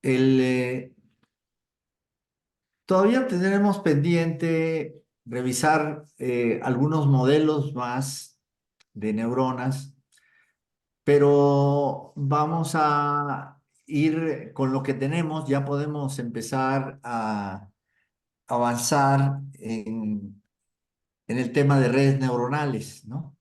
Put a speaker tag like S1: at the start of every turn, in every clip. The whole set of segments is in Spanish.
S1: El, eh, Todavía tendremos pendiente revisar algunos modelos más de neuronas, pero vamos a ir con lo que tenemos. Ya podemos empezar a avanzar en el tema de redes neuronales, ¿no?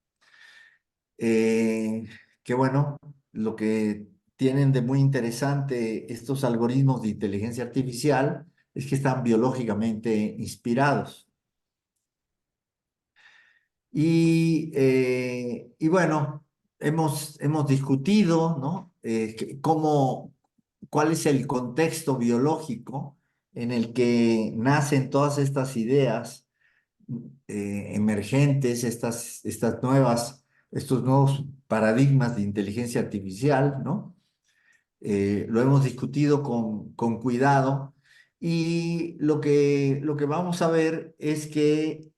S1: Eh, que bueno, lo que tienen de muy interesante estos algoritmos de inteligencia artificial es que están biológicamente inspirados. Y bueno, hemos discutido, ¿no? ¿Cuál es el contexto biológico en el que nacen todas estas ideas emergentes, estos nuevos paradigmas de inteligencia artificial, ¿no? Lo hemos discutido con cuidado y lo que vamos a ver es que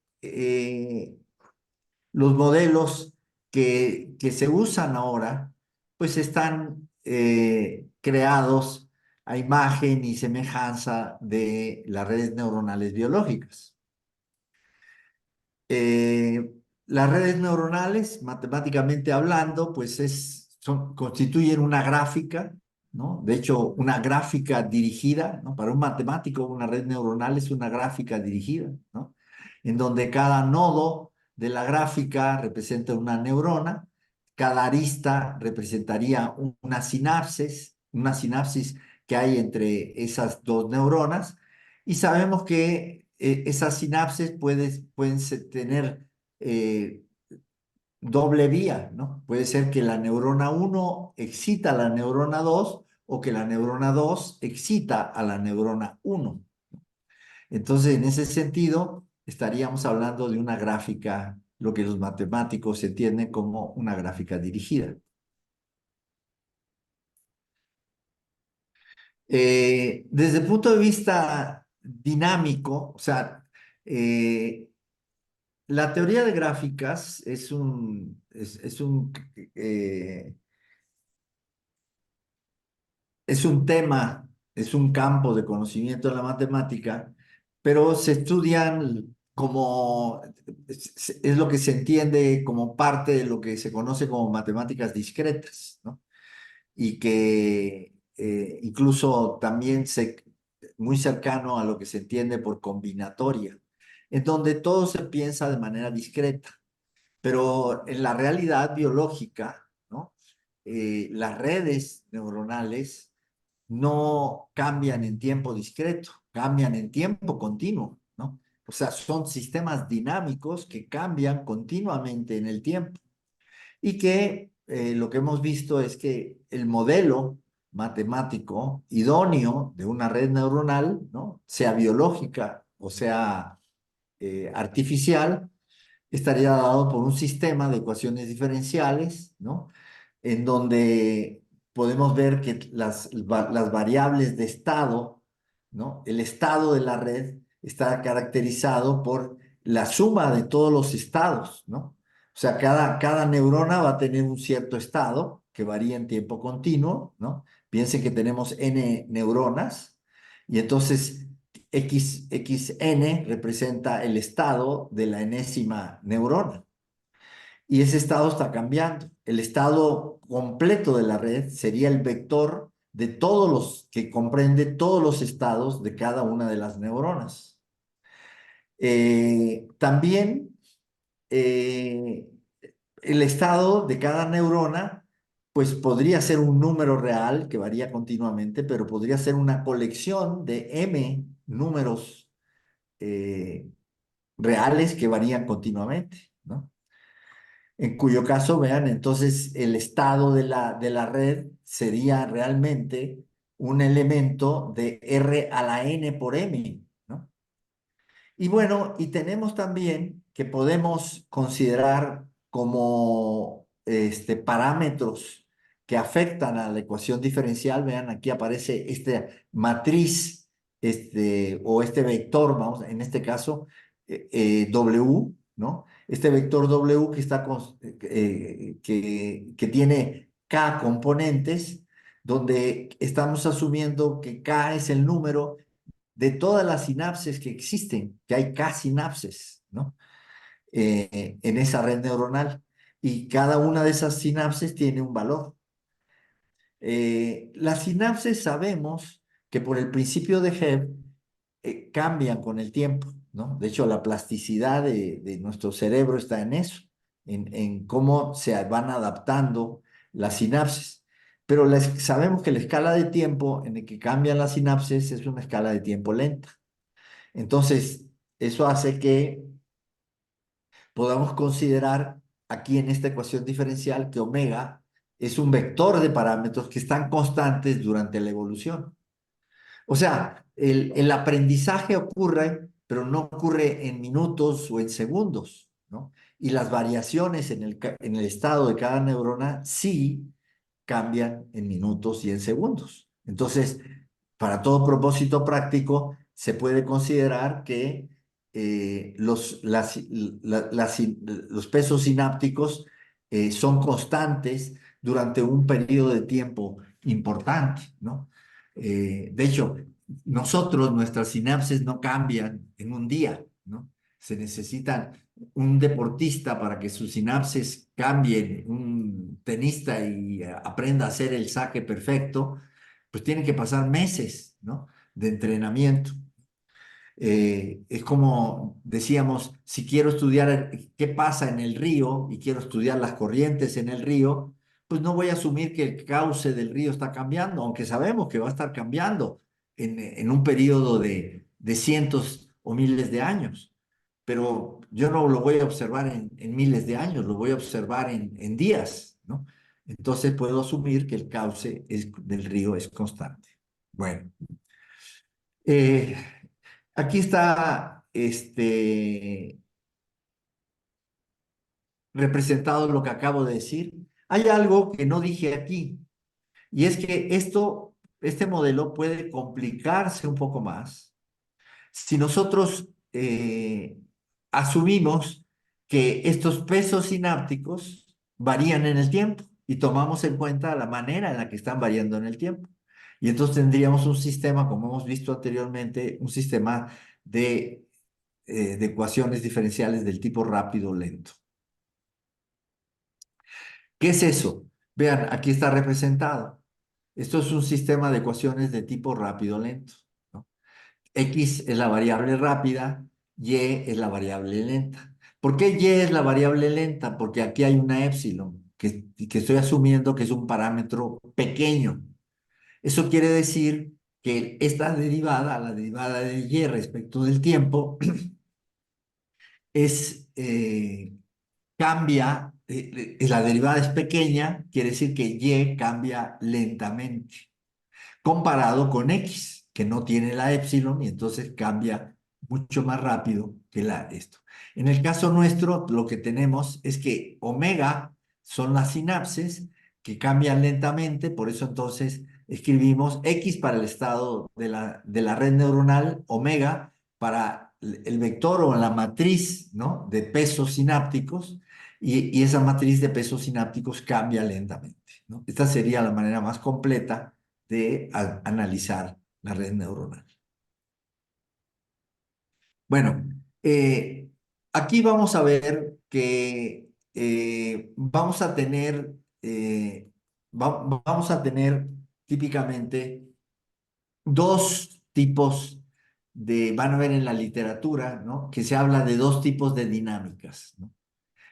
S1: los modelos que se usan ahora, pues están creados a imagen y semejanza de las redes neuronales biológicas. Eh, las redes neuronales, matemáticamente hablando, pues constituyen una gráfica, ¿no? De hecho, una gráfica dirigida, ¿no? Para un matemático, una red neuronal es una gráfica dirigida, ¿no? En donde cada nodo de la gráfica representa una neurona, cada arista representaría una sinapsis que hay entre esas dos neuronas, y sabemos que esas sinapsis pueden tener eh, doble vía, ¿no? Puede ser que la neurona uno excita a la neurona 2 o que la neurona 2 excita a la neurona uno. Entonces, en ese sentido, estaríamos hablando de una gráfica, lo que los matemáticos entienden como una gráfica dirigida. Desde el punto de vista dinámico, o sea, eh, la teoría de gráficas eh, es un tema, es un campo de conocimiento de la matemática, pero se estudian como, es lo que se entiende como parte de lo que se conoce como matemáticas discretas, ¿no? Y que incluso también muy cercano a lo que se entiende por combinatoria, en donde todo se piensa de manera discreta. Pero en la realidad biológica, ¿no? Las redes neuronales no cambian en tiempo discreto, cambian en tiempo continuo, ¿no? O sea, son sistemas dinámicos que cambian continuamente en el tiempo y que lo que hemos visto es que el modelo matemático idóneo de una red neuronal, ¿no? Sea biológica o sea artificial, estaría dado por un sistema de ecuaciones diferenciales, ¿no? En donde podemos ver que las variables de estado, ¿no? El estado de la red está caracterizado por la suma de todos los estados, ¿no? O sea, cada neurona va a tener un cierto estado que varía en tiempo continuo, ¿no? Piensen que tenemos n neuronas y entonces XN representa el estado de la enésima neurona. Y ese estado está cambiando. El estado completo de la red sería el vector de todos que comprende todos los estados de cada una de las neuronas. También eh, el estado de cada neurona, pues podría ser un número real que varía continuamente, pero podría ser una colección de m números eh, reales que varían continuamente, ¿no? En cuyo caso, vean, entonces el estado de la red sería realmente un elemento de R a la N por M, ¿no? Y bueno, y tenemos también que podemos considerar como parámetros que afectan a la ecuación diferencial. Vean, aquí aparece esta matriz o este vector, vamos, en este caso, W, ¿no? Este vector W que tiene K componentes, donde estamos asumiendo que K es el número de todas las sinapses que existen, que hay K sinapses, ¿no? En esa red neuronal. Y cada una de esas sinapses tiene un valor. Las sinapses sabemos que por el principio de Hebb cambian con el tiempo, ¿no? De hecho, la plasticidad de nuestro cerebro está en eso, en cómo se van adaptando las sinapses. Pero sabemos que la escala de tiempo en el que cambian las sinapses es una escala de tiempo lenta. Entonces, eso hace que podamos considerar aquí en esta ecuación diferencial que omega es un vector de parámetros que están constantes durante la evolución. O sea, el aprendizaje ocurre, pero no ocurre en minutos o en segundos, ¿no? Y las variaciones en el estado de cada neurona sí cambian en minutos y en segundos. Entonces, para todo propósito práctico, se puede considerar que los pesos sinápticos son constantes durante un periodo de tiempo importante, ¿no? De hecho, nuestras sinapsis no cambian en un día, ¿no? Se necesitan un deportista para que sus sinapsis cambien, un tenista y aprenda a hacer el saque perfecto, pues tienen que pasar meses, ¿no? De entrenamiento. Es como decíamos, si quiero estudiar qué pasa en el río y quiero estudiar las corrientes en el río, pues no voy a asumir que el cauce del río está cambiando, aunque sabemos que va a estar cambiando en un periodo de cientos o miles de años. Pero yo no lo voy a observar en miles de años, lo voy a observar en días, ¿no? Entonces puedo asumir que el cauce del río es constante. Bueno, eh, aquí está representado lo que acabo de decir. Hay algo que no dije aquí, y es que este modelo puede complicarse un poco más si nosotros asumimos que estos pesos sinápticos varían en el tiempo y tomamos en cuenta la manera en la que están variando en el tiempo. Y entonces tendríamos un sistema, como hemos visto anteriormente, un sistema de ecuaciones diferenciales del tipo rápido-lento. ¿Qué es eso? Vean, aquí está representado. Esto es un sistema de ecuaciones de tipo rápido-lento, ¿no? X es la variable rápida, Y es la variable lenta. ¿Por qué Y es la variable lenta? Porque aquí hay una épsilon, que estoy asumiendo que es un parámetro pequeño. Eso quiere decir que esta derivada, la derivada de Y respecto del tiempo, es, cambia, la derivada es pequeña, quiere decir que Y cambia lentamente, comparado con X, que no tiene la épsilon y entonces cambia mucho más rápido que esto. En el caso nuestro, lo que tenemos es que omega son las sinapses que cambian lentamente, por eso entonces escribimos X para el estado de la red neuronal, omega para el vector o la matriz, ¿no? De pesos sinápticos, y esa matriz de pesos sinápticos cambia lentamente, ¿no? Esta sería la manera más completa de analizar la red neuronal. Bueno, aquí vamos a ver que vamos a tener típicamente dos tipos van a ver en la literatura, ¿no? Que se habla de dos tipos de dinámicas, ¿no?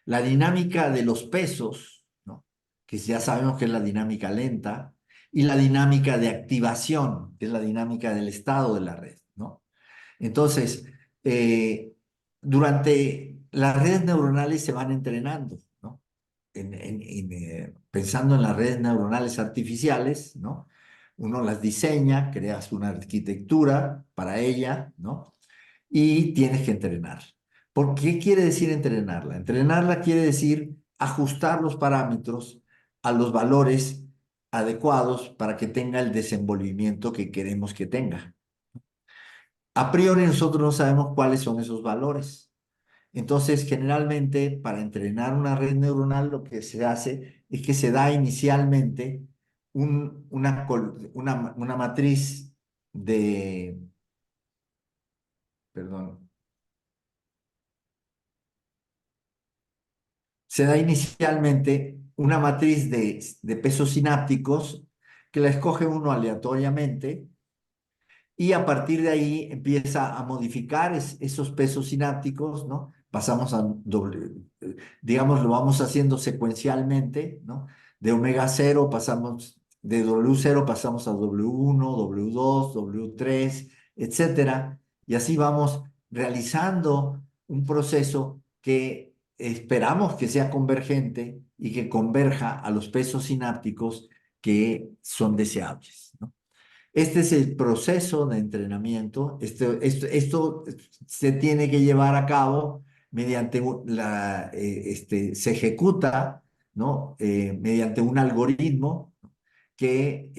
S1: La dinámica de los pesos, ¿no? Que ya sabemos que es la dinámica lenta, y la dinámica de activación, que es la dinámica del estado de la red, ¿no? Entonces, eh, durante las redes neuronales se van entrenando, ¿no? Pensando en las redes neuronales artificiales, ¿no? Uno las diseña, creas una arquitectura para ella, ¿no? Y tienes que entrenar. ¿Por qué quiere decir entrenarla? Entrenarla quiere decir ajustar los parámetros a los valores adecuados para que tenga el desenvolvimiento que queremos que tenga. A priori nosotros no sabemos cuáles son esos valores. Entonces, generalmente, para entrenar una red neuronal, lo que se hace es que se da inicialmente una matriz de, perdón, se da inicialmente una matriz de pesos sinápticos que la escoge uno aleatoriamente y a partir de ahí empieza a modificar esos pesos sinápticos, ¿no? Pasamos a digamos, lo vamos haciendo secuencialmente, ¿no? De omega cero pasamos, de W0 pasamos a W1, W2, W3, etcétera. Y así vamos realizando un proceso que esperamos que sea convergente y que converja a los pesos sinápticos que son deseables, ¿no? Este es el proceso de entrenamiento. Esto se tiene que llevar a cabo mediante se ejecuta, ¿no? Mediante un algoritmo que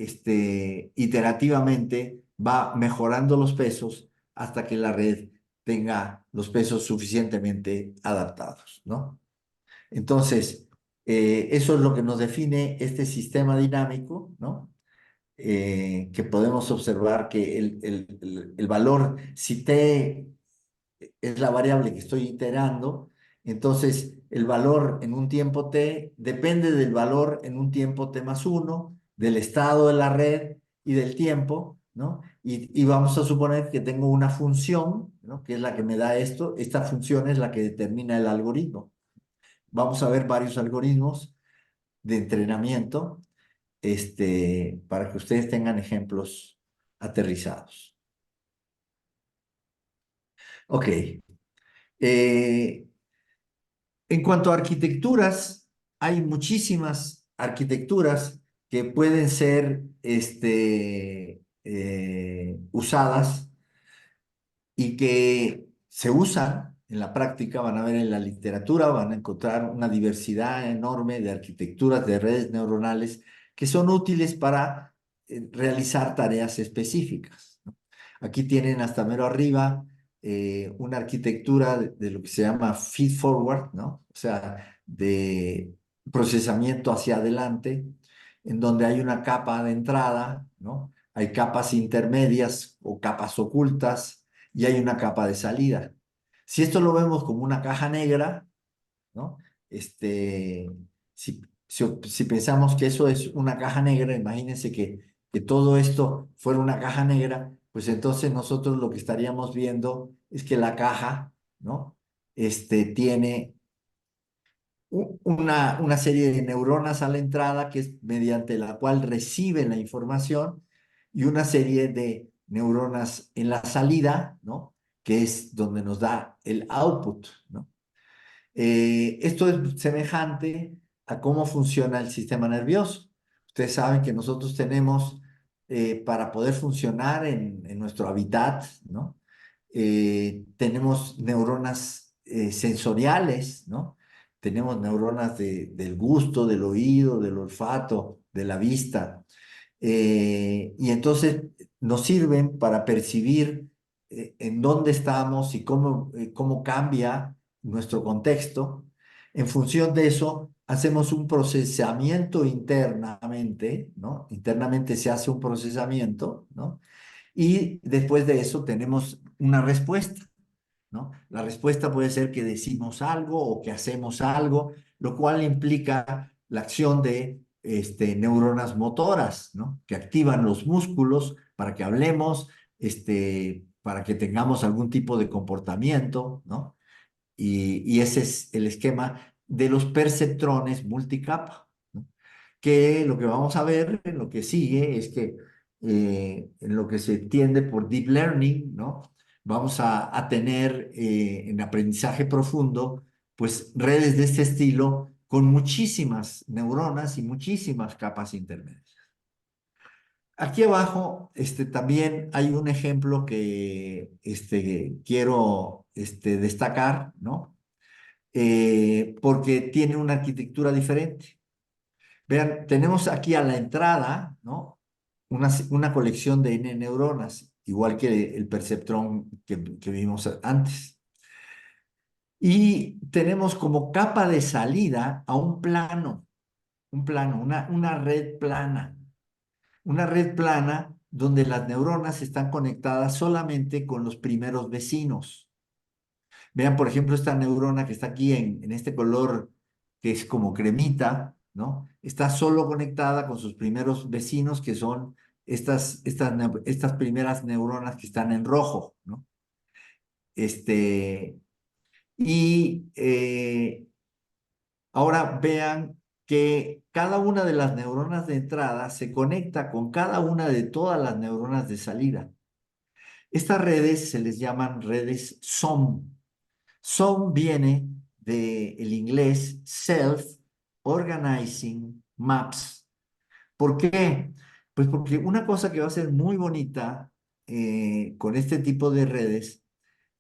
S1: iterativamente va mejorando los pesos hasta que la red tenga los pesos suficientemente adaptados, ¿no? Entonces, eso es lo que nos define este sistema dinámico, ¿no? Que podemos observar que el valor, si t es la variable que estoy iterando, entonces el valor en un tiempo t depende del valor en un tiempo t más uno, del estado de la red y del tiempo, ¿no? Y vamos a suponer que tengo una función, ¿no? Que es la que me da esto. Esta función es la que determina el algoritmo. Vamos a ver varios algoritmos de entrenamiento para que ustedes tengan ejemplos aterrizados. Ok. Eh, en cuanto a arquitecturas, hay muchísimas arquitecturas que pueden ser usadas y que se usan en la práctica. Van a ver en la literatura, van a encontrar una diversidad enorme de arquitecturas de redes neuronales que son útiles para realizar tareas específicas, ¿no? Aquí tienen hasta mero arriba una arquitectura de lo que se llama feed forward, ¿no? O sea, de procesamiento hacia adelante, en donde hay una capa de entrada, ¿no? Hay capas intermedias o capas ocultas y hay una capa de salida. Si esto lo vemos como una caja negra, ¿no? Este, si pensamos que eso es una caja negra, imagínense que todo esto fuera una caja negra, pues entonces nosotros lo que estaríamos viendo es que la caja, ¿no? Tiene una serie de neuronas a la entrada, que es mediante la cual reciben la información, y una serie de neuronas en la salida, ¿no? Que es donde nos da el output, ¿no? Esto es semejante a cómo funciona el sistema nervioso. Ustedes saben que nosotros tenemos, para poder funcionar en nuestro hábitat, ¿no? Tenemos neuronas sensoriales, ¿no? Tenemos neuronas del gusto, del oído, del olfato, de la vista. Y entonces nos sirven para percibir en dónde estamos y cómo cambia nuestro contexto. En función de eso, hacemos un procesamiento internamente, ¿no? Internamente se hace un procesamiento, ¿no? Y después de eso tenemos una respuesta, ¿no? La respuesta puede ser que decimos algo o que hacemos algo, lo cual implica la acción de neuronas motoras, ¿no? Que activan los músculos para que hablemos, para que tengamos algún tipo de comportamiento, ¿no? Y ese es el esquema de los perceptrones multicapa, ¿no? Que lo que vamos a ver en lo que sigue es que en lo que se entiende por deep learning, ¿no? Vamos a tener en aprendizaje profundo, pues redes de este estilo con muchísimas neuronas y muchísimas capas intermedias. Aquí abajo también hay un ejemplo que quiero destacar, ¿no? Porque tiene una arquitectura diferente. Vean, tenemos aquí a la entrada, ¿no? Una colección de N neuronas, igual que el perceptrón que vimos antes. Y tenemos como capa de salida a un plano, una red plana. Una red plana donde las neuronas están conectadas solamente con los primeros vecinos. Vean, por ejemplo, esta neurona que está aquí en este color que es como cremita, ¿no? Está solo conectada con sus primeros vecinos, que son estas primeras neuronas que están en rojo, ¿no? Este, y ahora vean que cada una de las neuronas de entrada se conecta con cada una de todas las neuronas de salida. Estas redes se les llaman redes SOM. SOM viene del inglés Self Organizing Maps. ¿Por qué? Pues porque una cosa que va a ser muy bonita con este tipo de redes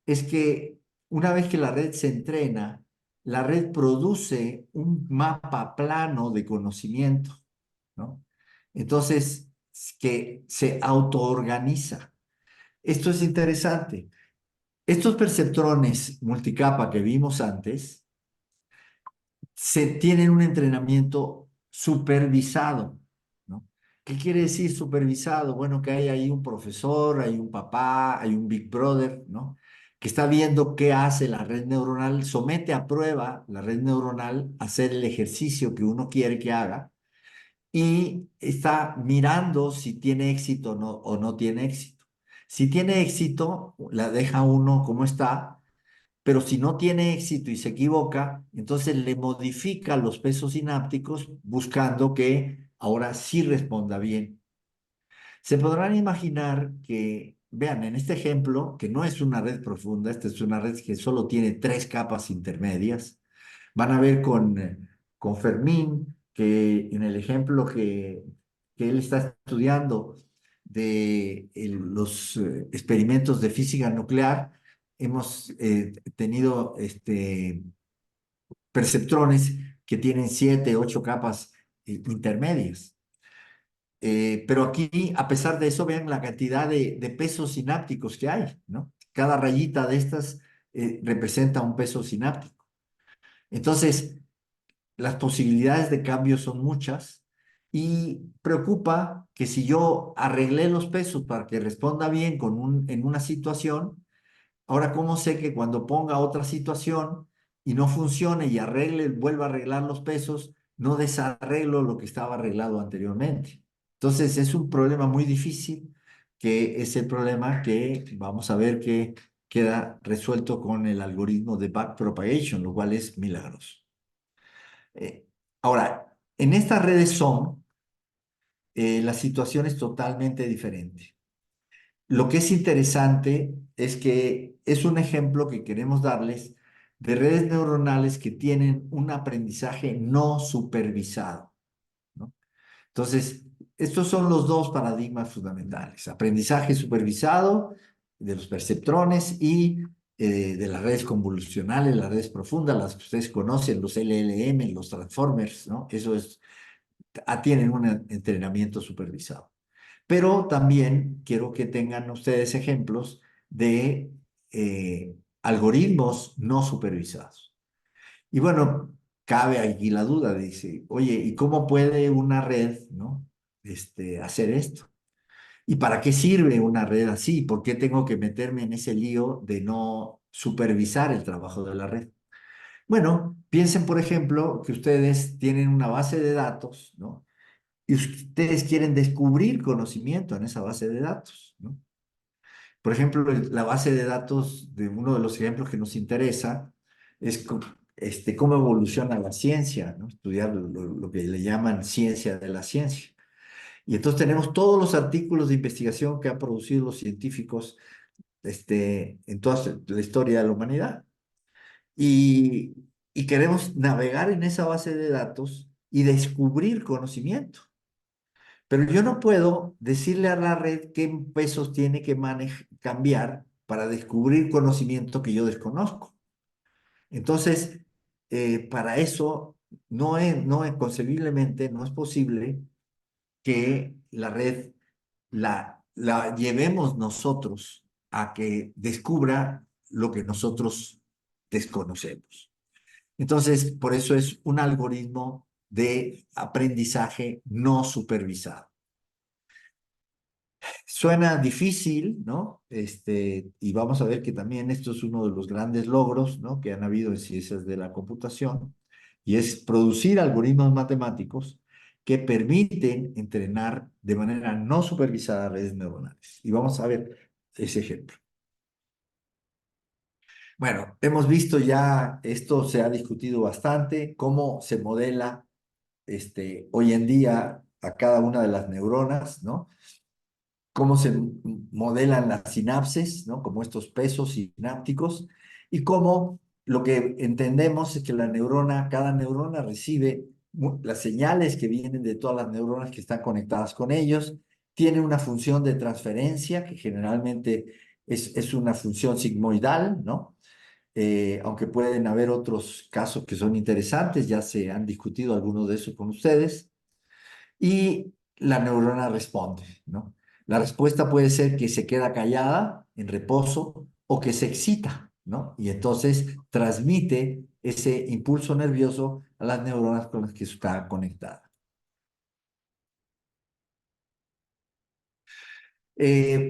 S1: es que una vez que la red se entrena, la red produce un mapa plano de conocimiento, ¿no? Entonces, que se autoorganiza. Esto es interesante. Estos perceptrones multicapa que vimos antes tienen un entrenamiento supervisado, ¿no? ¿Qué quiere decir supervisado? Bueno, que hay ahí un profesor, hay un papá, hay un Big Brother, ¿no? Que está viendo qué hace la red neuronal, somete a prueba la red neuronal a hacer el ejercicio que uno quiere que haga y está mirando si tiene éxito o no tiene éxito. Si tiene éxito, la deja uno como está, pero si no tiene éxito y se equivoca, entonces le modifica los pesos sinápticos buscando que ahora sí responda bien. Se podrán imaginar que, vean, en este ejemplo, que no es una red profunda, esta es una red que solo tiene tres capas intermedias, van a ver con Fermín que en el ejemplo que él está estudiando de los experimentos de física nuclear, hemos tenido perceptrones que tienen siete, ocho capas intermedias. Pero aquí, a pesar de eso, vean la cantidad de pesos sinápticos que hay, ¿no? Cada rayita de estas representa un peso sináptico. Entonces, las posibilidades de cambio son muchas y preocupa que si yo arreglé los pesos para que responda bien en una situación, ahora cómo sé que cuando ponga otra situación y no funcione y vuelva a arreglar los pesos, no desarreglo lo que estaba arreglado anteriormente. Entonces es un problema muy difícil, que es el problema que vamos a ver que queda resuelto con el algoritmo de backpropagation, lo cual es milagroso. Eh, Ahora, en estas redes son, la situación es totalmente diferente. Lo que es interesante es que es un ejemplo que queremos darles de redes neuronales que tienen un aprendizaje no supervisado, ¿no? Entonces, estos son los dos paradigmas fundamentales: aprendizaje supervisado de los perceptrones y de las redes convolucionales, las redes profundas, las que ustedes conocen, los LLM, los transformers, ¿no? Eso es, tienen un entrenamiento supervisado. Pero también quiero que tengan ustedes ejemplos de algoritmos no supervisados. Y bueno, cabe aquí la duda, dice, oye, ¿y cómo puede una red, ¿no? Hacer esto? ¿Y para qué sirve una red así? ¿Por qué tengo que meterme en ese lío de no supervisar el trabajo de la red? Bueno, piensen, por ejemplo, que ustedes tienen una base de datos, ¿no? Y ustedes quieren descubrir conocimiento en esa base de datos, ¿no? Por ejemplo, la base de datos de uno de los ejemplos que nos interesa es cómo evoluciona la ciencia, ¿no? Estudiar lo que le llaman ciencia de la ciencia. Y entonces tenemos todos los artículos de investigación que han producido los científicos en toda la historia de la humanidad. Y, y queremos navegar en esa base de datos y descubrir conocimiento. Pero yo no puedo decirle a la red qué pesos tiene que cambiar para descubrir conocimiento que yo desconozco. Entonces, para eso concebiblemente no es posible que la red la llevemos nosotros a que descubra lo que nosotros desconocemos. Entonces, por eso es un algoritmo de aprendizaje no supervisado. Suena difícil, ¿no? Y vamos a ver que también esto es uno de los grandes logros, ¿no? Que han habido en ciencias de la computación, y es producir algoritmos matemáticos que permiten entrenar de manera no supervisada redes neuronales. Y vamos a ver ese ejemplo. Bueno, hemos visto ya, esto se ha discutido bastante, cómo se modela hoy en día a cada una de las neuronas, ¿no? Cómo se modelan las sinapses, ¿no? Como estos pesos sinápticos, y cómo lo que entendemos es que la neurona, cada neurona recibe las señales que vienen de todas las neuronas que están conectadas con ellos, tiene una función de transferencia que generalmente es una función sigmoidal, ¿no? Aunque pueden haber otros casos que son interesantes, ya se han discutido algunos de esos con ustedes, y la neurona responde, ¿no? La respuesta puede ser que se queda callada, en reposo, o que se excita, ¿no? Y entonces transmite ese impulso nervioso a las neuronas con las que está conectada.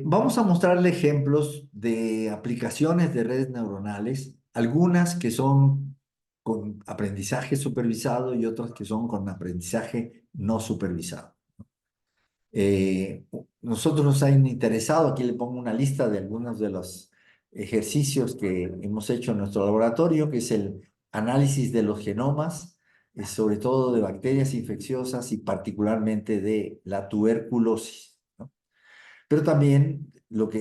S1: Vamos a mostrarle ejemplos de aplicaciones de redes neuronales, algunas que son con aprendizaje supervisado y otras que son con aprendizaje no supervisado. Eh, Nosotros nos han interesado, aquí le pongo una lista de algunos de los ejercicios que hemos hecho en nuestro laboratorio, que es el análisis de los genomas, sobre todo de bacterias infecciosas y particularmente de la tuberculosis, ¿no? Pero también lo que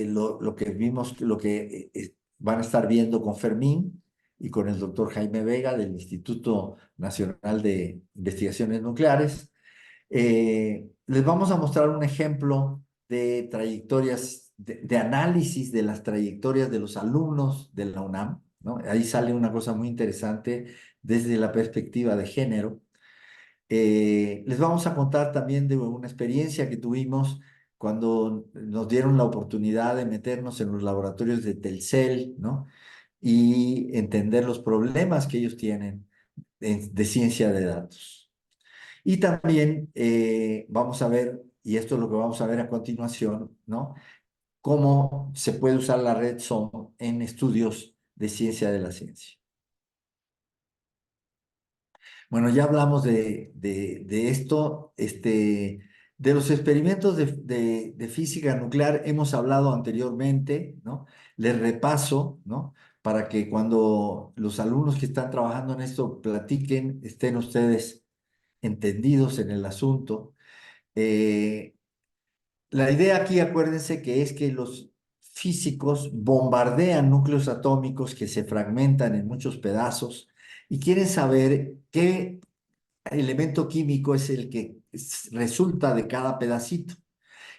S1: vimos, lo que van a estar viendo con Fermín y con el doctor Jaime Vega del Instituto Nacional de Investigaciones Nucleares. Les vamos a mostrar un ejemplo de trayectorias, de análisis de las trayectorias de los alumnos de la UNAM, ¿no? Ahí sale una cosa muy interesante desde la perspectiva de género. Les vamos a contar también de una experiencia que tuvimos cuando nos dieron la oportunidad de meternos en los laboratorios de Telcel, ¿no? Y entender los problemas que ellos tienen de ciencia de datos. Y también vamos a ver, y esto es lo que vamos a ver a continuación, ¿no? Cómo se puede usar la red SOM en estudios de ciencia de la ciencia. Bueno, ya hablamos de esto, de los experimentos de física nuclear hemos hablado anteriormente, ¿no? Les repaso, ¿no? Para que cuando los alumnos que están trabajando en esto platiquen, estén ustedes entendidos en el asunto. Eh, la idea aquí, acuérdense que es que los físicos bombardean núcleos atómicos que se fragmentan en muchos pedazos y quieren saber qué elemento químico es el que resulta de cada pedacito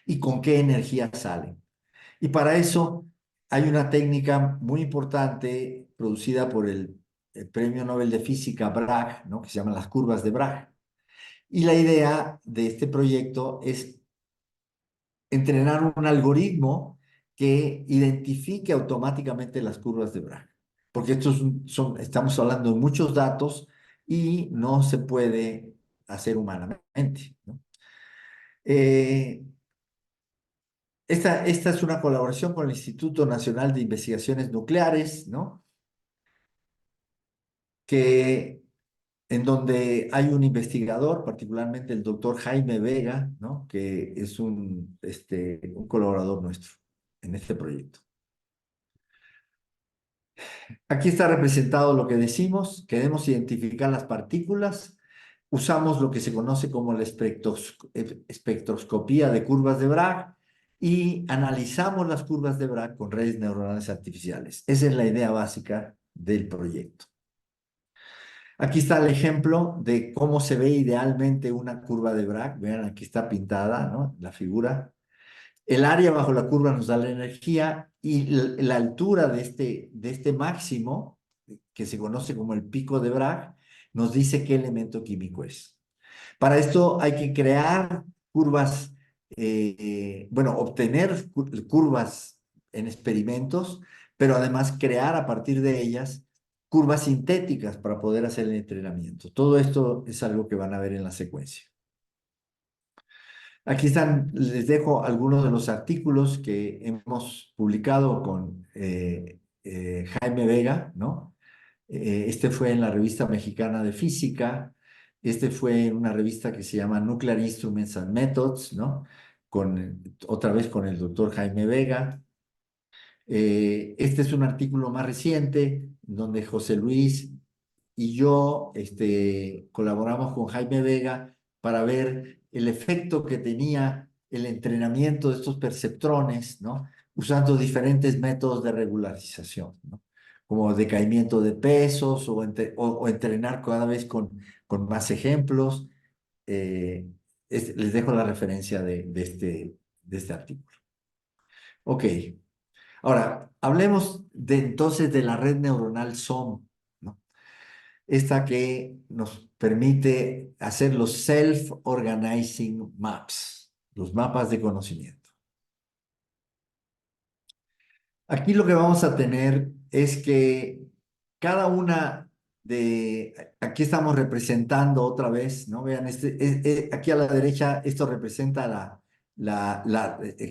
S1: y con qué energía sale. Y para eso hay una técnica muy importante producida por el Premio Nobel de Física Bragg, ¿no? Que se llaman las curvas de Bragg. Y la idea de este proyecto es entrenar un algoritmo que identifique automáticamente las curvas de Bragg. Porque estamos hablando de muchos datos y no se puede hacer humanamente, ¿no? Eh, esta es una colaboración con el Instituto Nacional de Investigaciones Nucleares, ¿no? Que en donde hay un investigador, particularmente el doctor Jaime Vega, ¿no? Que es un colaborador nuestro en este proyecto. Aquí está representado lo que decimos: queremos identificar las partículas, usamos lo que se conoce como la espectroscopía de curvas de Bragg y analizamos las curvas de Bragg con redes neuronales artificiales. Esa es la idea básica del proyecto. Aquí está el ejemplo de cómo se ve idealmente una curva de Bragg. Vean, aquí está pintada, ¿no? La figura. El área bajo la curva nos da la energía y la altura de este máximo, que se conoce como el pico de Bragg, nos dice qué elemento químico es. Para esto hay que crear curvas, bueno, obtener curvas en experimentos, pero además crear a partir de ellas curvas sintéticas para poder hacer el entrenamiento. Todo esto es algo que van a ver en la secuencia. Aquí están, les dejo algunos de los artículos que hemos publicado con Jaime Vega, ¿no? Este fue en la Revista Mexicana de Física, este fue en una revista que se llama Nuclear Instruments and Methods, ¿no? Otra vez con el doctor Jaime Vega. Este es un artículo más reciente donde José Luis y yo colaboramos con Jaime Vega para ver el efecto que tenía el entrenamiento de estos perceptrones, ¿no? Usando diferentes métodos de regularización, ¿no? Como decaimiento de pesos o entrenar cada vez con más ejemplos. Eh, Les dejo la referencia de este artículo. Ok. Ahora, hablemos entonces de la red neuronal SOM, ¿no? Esta que nos permite hacer los self-organizing maps, los mapas de conocimiento. Aquí lo que vamos a tener es que cada una aquí estamos representando otra vez, ¿no? Vean, aquí a la derecha esto representa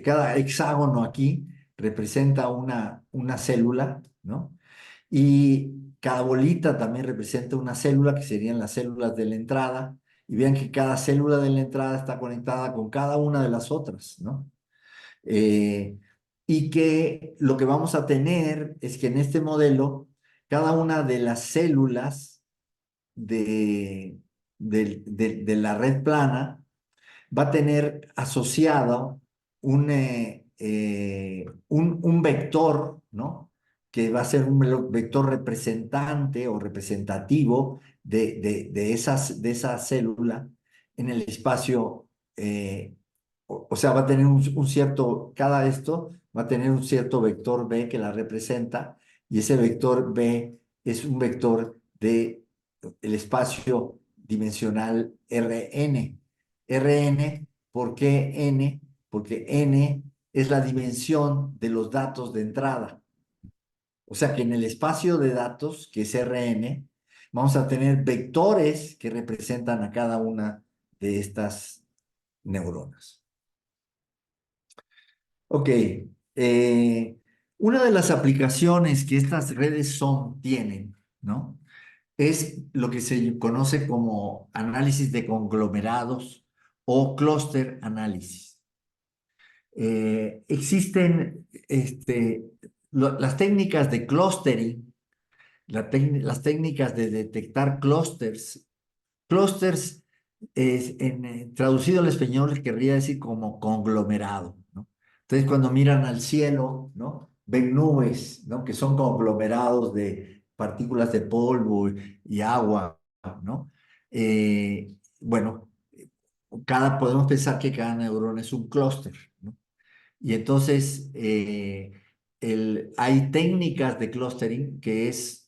S1: cada hexágono aquí representa una célula, ¿no? Y cada bolita también representa una célula, que serían las células de la entrada, y vean que cada célula de la entrada está conectada con cada una de las otras, ¿no? Eh, y que lo que vamos a tener es que en este modelo, cada una de las células de, de la red plana va a tener asociado un vector, ¿no? Que va a ser un vector representante o representativo de esa célula en el espacio, o sea, va a tener un cierto, cada esto va a tener un cierto vector B que la representa, y ese vector B es un vector de el espacio dimensional Rn. Rn, ¿por qué n? Porque n es la dimensión de los datos de entrada. O sea que en el espacio de datos, que es Rn, vamos a tener vectores que representan a cada una de estas neuronas. Ok, una de las aplicaciones que estas redes tienen, ¿no? Es lo que se conoce como análisis de conglomerados o clúster análisis. Existen las técnicas de clustering, las técnicas de detectar clústeres. Clústeres, traducido al español, querría decir como conglomerado, ¿no? Entonces, cuando miran al cielo, ¿no? Ven nubes, ¿no? Que son conglomerados de partículas de polvo y agua, ¿no? Bueno, podemos pensar que cada neurona es un clúster, ¿no? Y entonces hay técnicas de clustering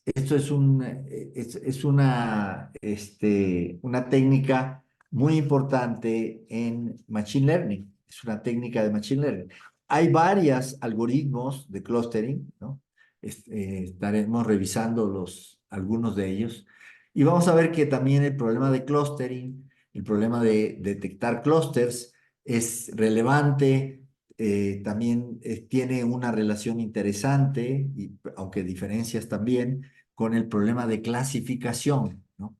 S1: esto es una técnica muy importante en Machine Learning. Es una técnica de Machine Learning. Hay varios algoritmos de clustering, ¿no? Estaremos revisando algunos de ellos. Y vamos a ver que también el problema de clustering, el problema de detectar clusters es relevante. También tiene una relación interesante, aunque diferencias también, con el problema de clasificación, ¿no?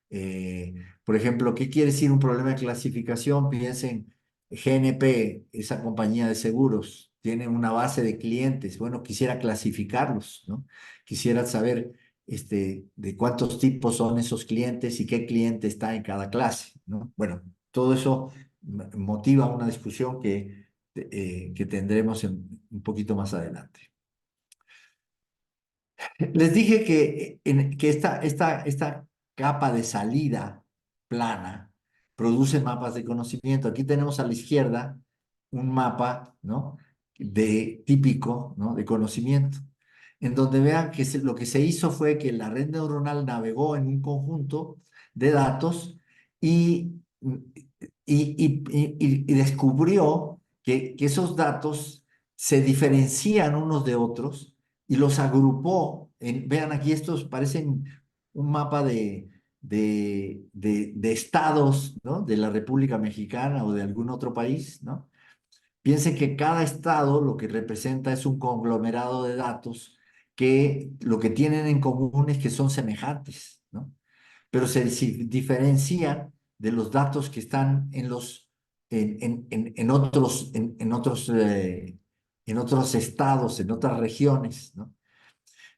S1: Eh, por ejemplo, ¿qué quiere decir un problema de clasificación? Piensen, GNP, esa compañía de seguros, tiene una base de clientes. Bueno, quisiera clasificarlos, ¿no? Quisiera saber de cuántos tipos son esos clientes y qué cliente está en cada clase, ¿no? Bueno, todo eso motiva una discusión que tendremos un poquito más adelante. Les dije que esta capa de salida plana produce mapas de conocimiento. Aquí tenemos a la izquierda un mapa, ¿no? Típico, ¿no? De conocimiento, en donde vean que lo que se hizo fue que la red neuronal navegó en un conjunto de datos y, y descubrió que esos datos se diferencian unos de otros y los agrupó. Vean aquí, estos parecen un mapa de estados, ¿no? De la República Mexicana o de algún otro país, ¿no? Piensen que cada estado lo que representa es un conglomerado de datos que lo que tienen en común es que son semejantes, ¿no? Pero diferencian de los datos que están en otros estados, en otras regiones, ¿no?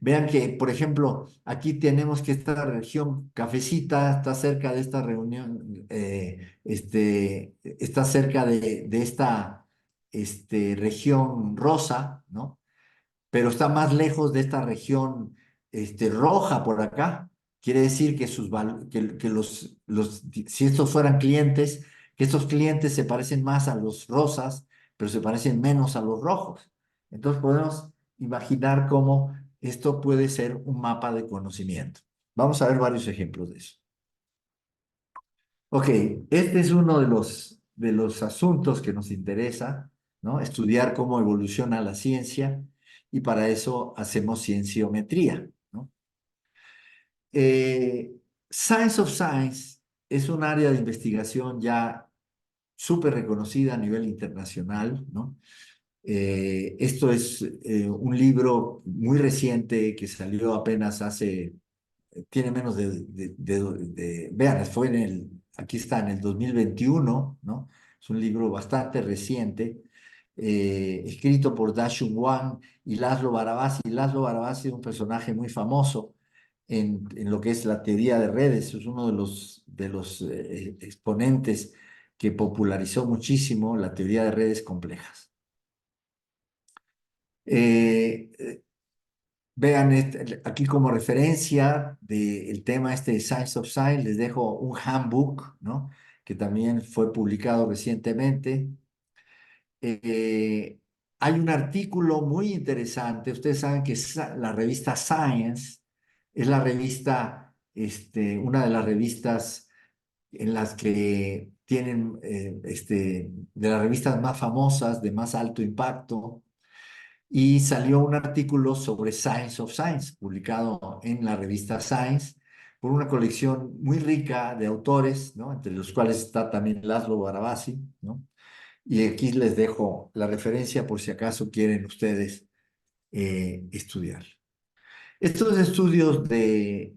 S1: Vean que, por ejemplo, aquí tenemos que esta región cafecita está cerca de esta reunión, está cerca de esta región rosa, ¿no? Pero está más lejos de esta región roja por acá. Quiere decir que, que si estos fueran clientes, que estos clientes se parecen más a los rosas, pero se parecen menos a los rojos. Entonces podemos imaginar cómo esto puede ser un mapa de conocimiento. Vamos a ver varios ejemplos de eso. Ok, este es uno de los asuntos que nos interesa, ¿no? Estudiar cómo evoluciona la ciencia y para eso hacemos cienciometría, ¿no? Eh, Science of Science es un área de investigación ya súper reconocida a nivel internacional, ¿no? Esto es un libro muy reciente que salió apenas tiene menos vean, fue aquí está, en el 2021, ¿no? Es un libro bastante reciente, escrito por Da-Shun Wang y Laszlo Barabasi. Laszlo Barabasi es un personaje muy famoso en lo que es la teoría de redes, es uno de los exponentes que popularizó muchísimo la teoría de redes complejas. Eh, Vean aquí como referencia del tema de Science of Science, les dejo un handbook, ¿no? Que también fue publicado recientemente. Eh, Hay un artículo muy interesante. Ustedes saben que la revista Science es la revista, una de las revistas en las que tienen, de las revistas más famosas, de más alto impacto y salió un artículo sobre Science of Science, publicado en la revista Science, por una colección muy rica de autores, ¿no? Entre los cuales está también Laszlo Barabasi, ¿no? Y aquí les dejo la referencia por si acaso quieren ustedes estudiar. Estos estudios de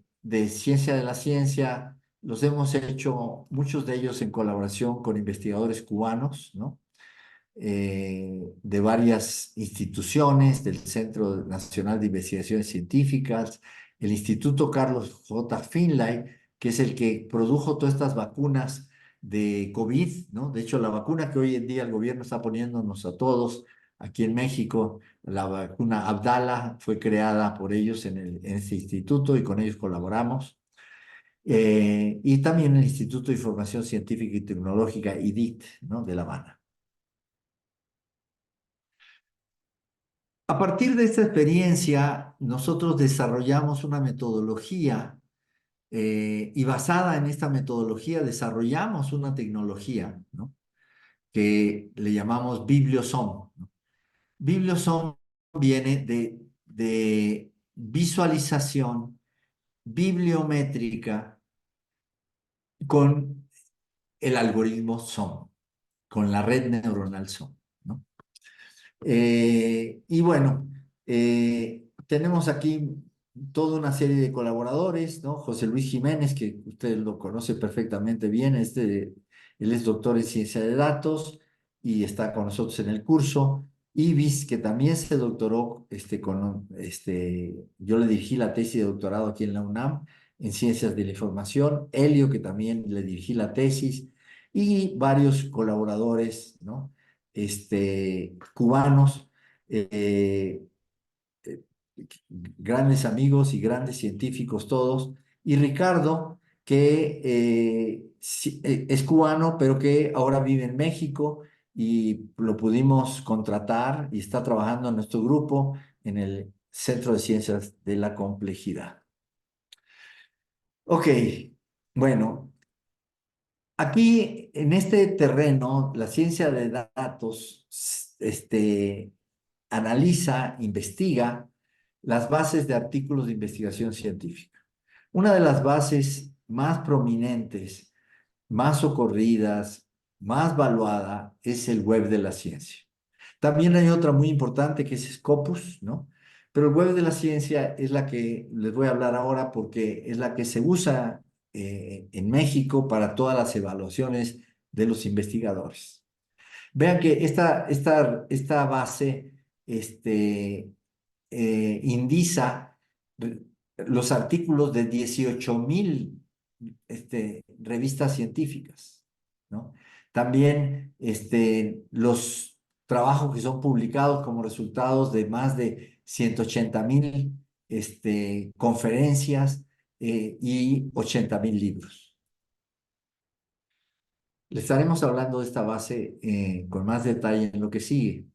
S1: ciencia de la ciencia los hemos hecho, muchos de ellos en colaboración con investigadores cubanos, ¿no? De varias instituciones, del Centro Nacional de Investigaciones Científicas, el Instituto Carlos J. Finlay, que es el que produjo todas estas vacunas de COVID, ¿no? De hecho, la vacuna que hoy en día el gobierno está poniéndonos a todos aquí en México, la vacuna Abdala, fue creada por ellos en este instituto y con ellos colaboramos. Y también el Instituto de Información Científica y Tecnológica, IDIT, ¿no? De La Habana. A partir de esta experiencia, nosotros desarrollamos una metodología y basada en esta metodología desarrollamos una tecnología, ¿no? Que le llamamos Bibliosom, ¿no? Bibliosom viene de visualización bibliométrica con el algoritmo SOM, con la red neuronal SOM, ¿no? Y bueno, tenemos aquí toda una serie de colaboradores, ¿no? José Luis Jiménez, que usted lo conoce perfectamente bien, él es doctor en ciencia de datos y está con nosotros en el curso. Ibis, que también se doctoró, yo le dirigí la tesis de doctorado aquí en la UNAM en ciencias de la información. Helio, que también le dirigí la tesis, y varios colaboradores, ¿no? Cubanos, eh, eh, grandes amigos y grandes científicos todos, y Ricardo, que es cubano, pero que ahora vive en México y lo pudimos contratar y está trabajando en nuestro grupo en el Centro de Ciencias de la Complejidad. Ok, bueno, aquí, en este terreno, la ciencia de datos, analiza, investiga las bases de artículos de investigación científica. Una de las bases más prominentes, más socorridas, más valuada es el web de la ciencia. También hay otra muy importante que es Scopus, ¿no? Pero el web de la ciencia es la que les voy a hablar ahora porque es la que se usa en México para todas las evaluaciones de los investigadores. Vean que esta base indiza los artículos de 18,000 revistas científicas, ¿no? También los trabajos que son publicados como resultados de más de 180,000 conferencias y 80,000 libros. Le estaremos hablando de esta base con más detalle en lo que sigue.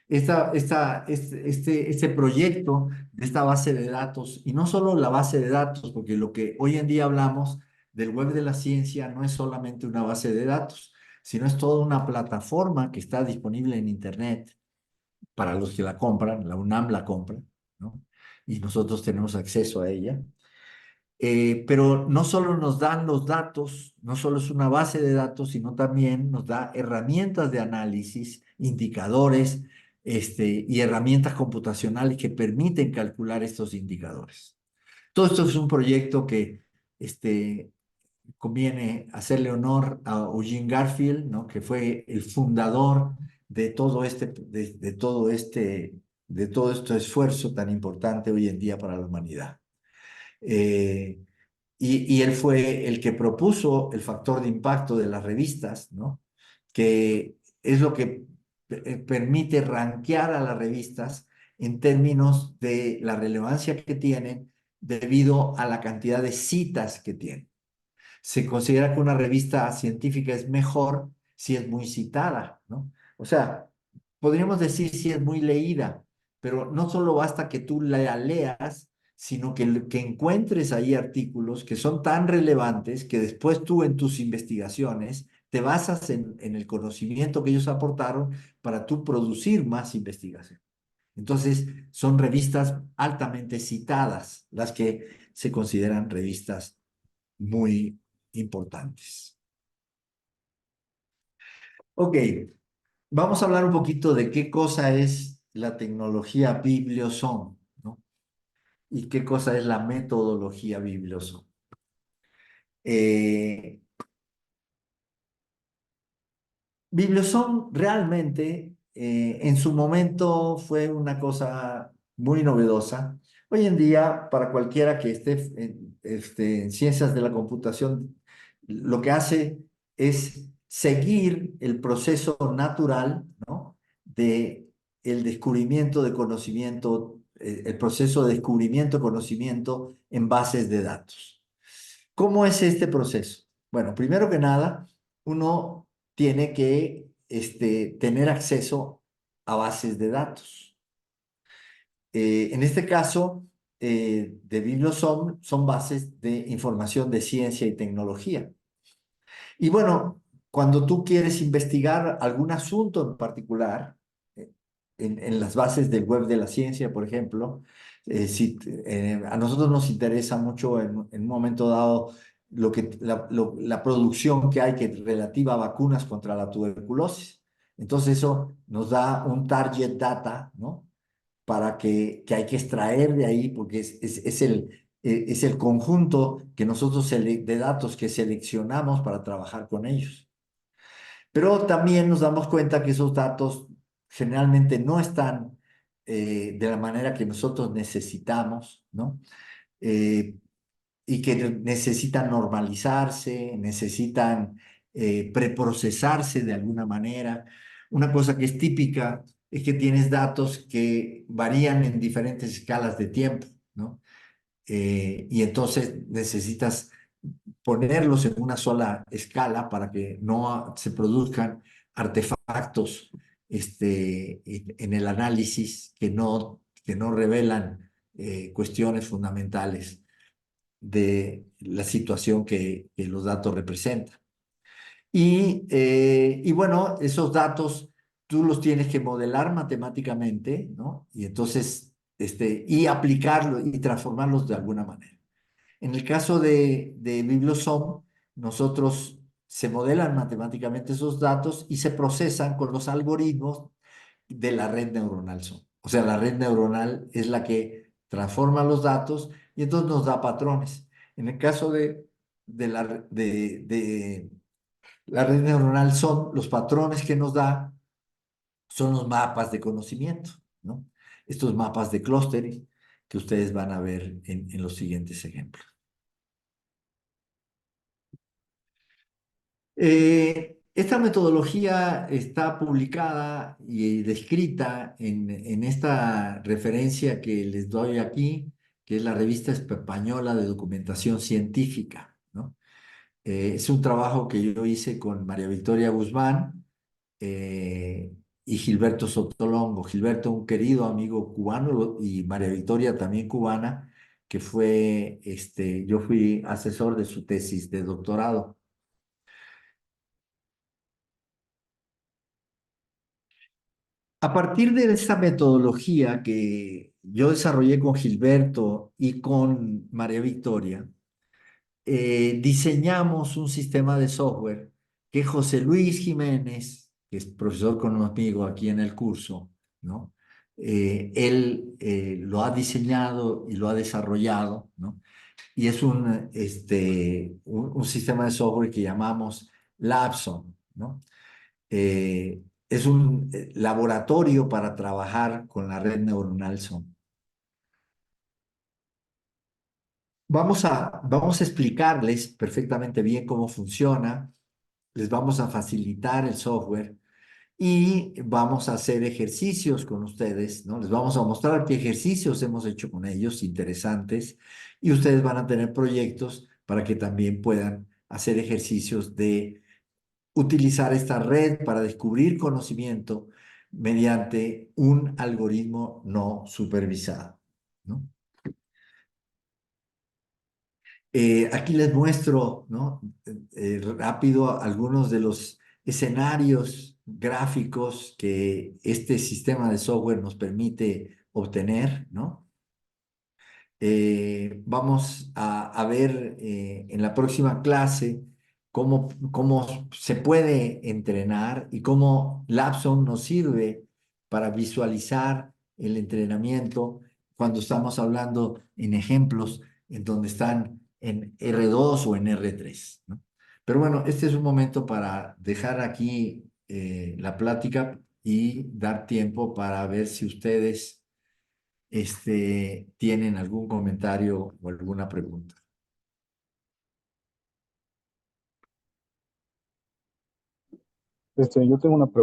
S1: Este proyecto de esta base de datos, y no solo la base de datos, porque lo que hoy en día hablamos del web de la ciencia no es solamente una base de datos, sino es toda una plataforma que está disponible en Internet para los que la compran, la UNAM la compra, ¿no? Y nosotros tenemos acceso a ella. Pero no solo nos dan los datos, no solo es una base de datos, sino también nos da herramientas de análisis, indicadores, y herramientas computacionales que permiten calcular estos indicadores. Todo esto es un proyecto que conviene hacerle honor a Eugene Garfield, ¿no? Que fue el fundador de de todo este esfuerzo tan importante hoy en día para la humanidad. Eh, y él fue el que propuso el factor de impacto de las revistas, ¿no? Que es lo que permite rankear a las revistas en términos de la relevancia que tienen debido a la cantidad de citas que tienen. Se considera que una revista científica es mejor si es muy citada, ¿no? O sea, podríamos decir si es muy leída, pero no solo basta que tú la leas, sino que encuentres ahí artículos que son tan relevantes que después tú en tus investigaciones te basas en el conocimiento que ellos aportaron para tú producir más investigación. Entonces, son revistas altamente citadas, las que se consideran revistas muy importantes. Ok, vamos a hablar un poquito de qué cosa es la tecnología Biblioson, ¿no? Y qué cosa es la metodología Biblioson. Eh, Biblioson realmente en su momento fue una cosa muy novedosa. Hoy en día, para cualquiera que esté en ciencias de la computación, lo que hace es seguir el proceso natural, ¿no? De el descubrimiento de conocimiento, el proceso de descubrimiento de conocimiento en bases de datos. ¿Cómo es este proceso? Bueno, primero que nada, uno tiene que tener acceso a bases de datos. En este caso, de Bibliosom son bases de información de ciencia y tecnología. Y bueno, cuando tú quieres investigar algún asunto en particular, eh, en las bases del web de la ciencia, por ejemplo, si a nosotros nos interesa mucho en un momento dado la producción que hay relativa a vacunas contra la tuberculosis. Entonces eso nos da un target data, ¿no? Para que hay que extraer de ahí, porque es el conjunto que nosotros de datos que seleccionamos para trabajar con ellos. Pero también nos damos cuenta que esos datos generalmente no están de la manera que nosotros necesitamos, ¿no? Eh, y que necesitan normalizarse, necesitan preprocesarse de alguna manera. Una cosa que es típica es que tienes datos que varían en diferentes escalas de tiempo, ¿no? Y entonces necesitas ponerlos en una sola escala para que no se produzcan artefactos en el análisis que no revelan cuestiones fundamentales de la situación que los datos representan. Y bueno, esos datos tú los tienes que modelar matemáticamente, ¿no? Y entonces, y aplicarlos y transformarlos de alguna manera. En el caso de Bibliosom, nosotros se modelan matemáticamente esos datos y se procesan con los algoritmos de la red neuronal SOM. O sea, la red neuronal es la que transforma los datos y entonces nos da patrones. En el caso de la red neuronal SOM, los patrones que nos da son los mapas de conocimiento, ¿no? Estos mapas de clústeres que ustedes van a ver en los siguientes ejemplos. Esta metodología está publicada y descrita en esta referencia que les doy aquí, que es la Revista Española de Documentación Científica, ¿no? Es un trabajo que yo hice con María Victoria Guzmán eh, y Gilberto Sotolongo. Gilberto, un querido amigo cubano, y María Victoria también cubana, que fue, yo fui asesor de su tesis de doctorado. A partir de esta metodología que yo desarrollé con Gilberto y con María Victoria, diseñamos un sistema de software que José Luis Jiménez, que es profesor conmigo aquí en el curso, ¿no? Él lo ha diseñado y lo ha desarrollado, ¿no? Y es un sistema de software que llamamos Labson, ¿no? Es un laboratorio para trabajar con la red neuronal SOM. Vamos a explicarles perfectamente bien cómo funciona, les vamos a facilitar el software y vamos a hacer ejercicios con ustedes, ¿no? Les vamos a mostrar qué ejercicios hemos hecho con ellos, interesantes, y ustedes van a tener proyectos para que también puedan hacer ejercicios de utilizar esta red para descubrir conocimiento mediante un algoritmo no supervisado, ¿no? Aquí les muestro, ¿no? Rápido algunos de los escenarios gráficos que este sistema de software nos permite obtener, ¿no? Vamos a ver en la próxima clase cómo se puede entrenar y cómo Lapson nos sirve para visualizar el entrenamiento cuando estamos hablando en ejemplos en donde están en R2 o en R3, ¿no? Pero bueno, este es un momento para dejar aquí la plática y dar tiempo para ver si ustedes tienen algún comentario o alguna pregunta.
S2: Yo tengo una pregunta.